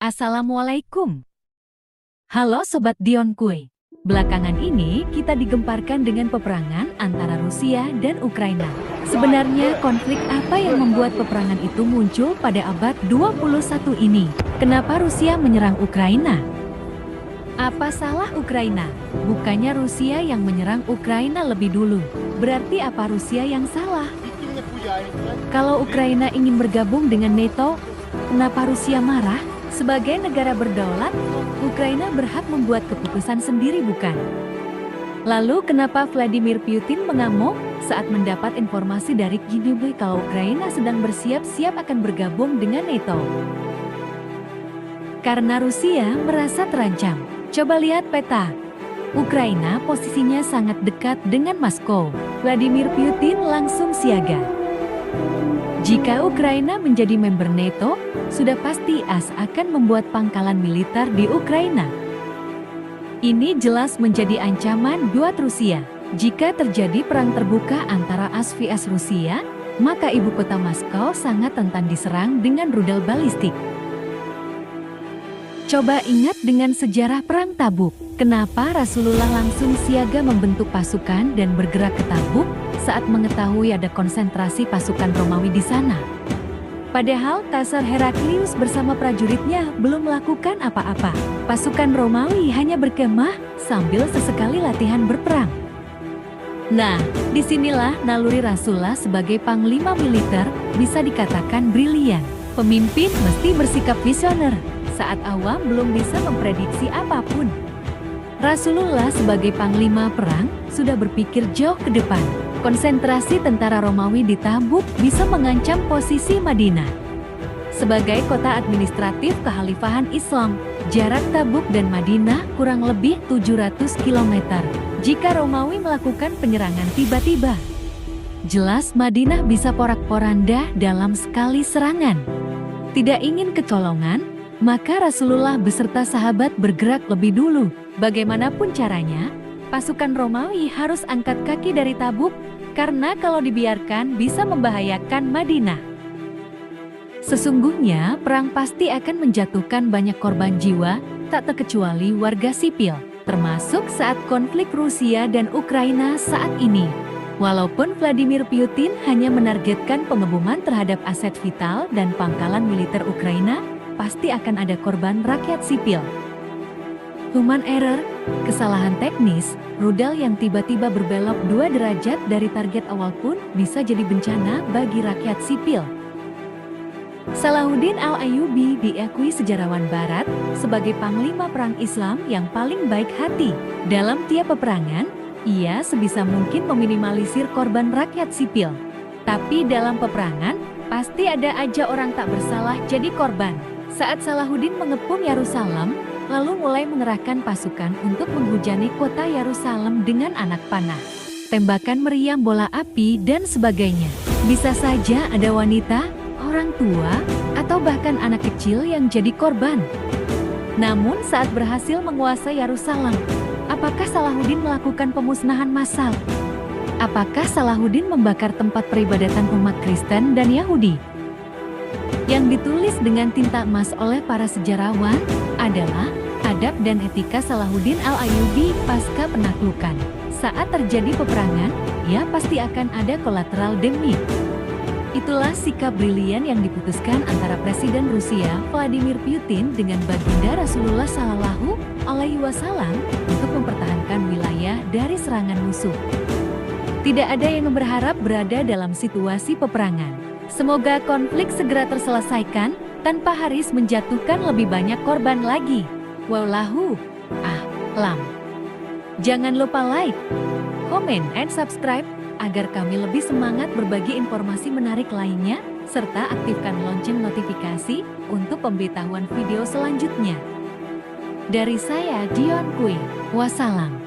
Assalamualaikum. Halo Sobat Dion Kuy. Belakangan ini kita digemparkan dengan peperangan antara Rusia dan Ukraina. Sebenarnya konflik apa yang membuat peperangan itu muncul pada abad 21 ini? Kenapa Rusia menyerang Ukraina? Apa salah Ukraina? Bukannya Rusia yang menyerang Ukraina lebih dulu. Berarti apa Rusia yang salah? Kalau Ukraina ingin bergabung dengan NATO, kenapa Rusia marah? Sebagai negara berdaulat, Ukraina berhak membuat keputusan sendiri, bukan? Lalu kenapa Vladimir Putin mengamuk saat mendapat informasi dari Kyiv kalau Ukraina sedang bersiap-siap akan bergabung dengan NATO? Karena Rusia merasa terancam. Coba lihat peta. Ukraina posisinya sangat dekat dengan Moskow. Vladimir Putin langsung siaga. Jika Ukraina menjadi member NATO, sudah pasti AS akan membuat pangkalan militer di Ukraina. Ini jelas menjadi ancaman buat Rusia. Jika terjadi perang terbuka antara AS vs Rusia, maka ibu kota Moskow sangat rentan diserang dengan rudal balistik. Coba ingat dengan sejarah Perang Tabuk. Kenapa Rasulullah langsung siaga membentuk pasukan dan bergerak ke Tabuk saat mengetahui ada konsentrasi pasukan Romawi di sana? Padahal Kaisar Heraklius bersama prajuritnya belum melakukan apa-apa. Pasukan Romawi hanya berkemah sambil sesekali latihan berperang. Nah, disinilah naluri Rasulullah sebagai panglima militer bisa dikatakan brilian. Pemimpin mesti bersikap visioner. Saat awam belum bisa memprediksi apapun. Rasulullah sebagai panglima perang sudah berpikir jauh ke depan. Konsentrasi tentara Romawi di Tabuk bisa mengancam posisi Madinah. Sebagai kota administratif kekhalifahan Islam, jarak Tabuk dan Madinah kurang lebih 700 km. Jika Romawi melakukan penyerangan tiba-tiba, jelas Madinah bisa porak-poranda dalam sekali serangan. Tidak ingin kecolongan, maka Rasulullah beserta sahabat bergerak lebih dulu. Bagaimanapun caranya, pasukan Romawi harus angkat kaki dari Tabuk, karena kalau dibiarkan bisa membahayakan Madinah. Sesungguhnya, perang pasti akan menjatuhkan banyak korban jiwa, tak terkecuali warga sipil, termasuk saat konflik Rusia dan Ukraina saat ini. Walaupun Vladimir Putin hanya menargetkan pengeboman terhadap aset vital dan pangkalan militer Ukraina, pasti akan ada korban rakyat sipil. Human error, kesalahan teknis, rudal yang tiba-tiba berbelok 2 derajat dari target awal pun bisa jadi bencana bagi rakyat sipil. Salahuddin Al-Ayyubi diakui sejarawan Barat sebagai panglima perang Islam yang paling baik hati. Dalam tiap peperangan, ia sebisa mungkin meminimalisir korban rakyat sipil. Tapi dalam peperangan, pasti ada aja orang tak bersalah jadi korban. Saat Salahuddin mengepung Yerusalem, lalu mulai mengerahkan pasukan untuk menghujani kota Yerusalem dengan anak panah, tembakan meriam bola api, dan sebagainya. Bisa saja ada wanita, orang tua, atau bahkan anak kecil yang jadi korban. Namun saat berhasil menguasai Yerusalem, apakah Salahuddin melakukan pemusnahan massal? Apakah Salahuddin membakar tempat peribadatan umat Kristen dan Yahudi? Yang ditulis dengan tinta emas oleh para sejarawan adalah adab dan etika Salahuddin Al-Ayyubi pasca penaklukan. Saat terjadi peperangan, ya pasti akan ada kolateral damage. Itulah sikap brilian yang diputuskan antara Presiden Rusia Vladimir Putin dengan baginda Rasulullah Shallallahu Alaihi Wasallam untuk mempertahankan wilayah dari serangan musuh. Tidak ada yang berharap berada dalam situasi peperangan. Semoga konflik segera terselesaikan tanpa harus menjatuhkan lebih banyak korban lagi. Wallahu a'lam. Jangan lupa like, comment, and subscribe agar kami lebih semangat berbagi informasi menarik lainnya, serta aktifkan lonceng notifikasi untuk pemberitahuan video selanjutnya. Dari saya Dion Kuy, wassalam.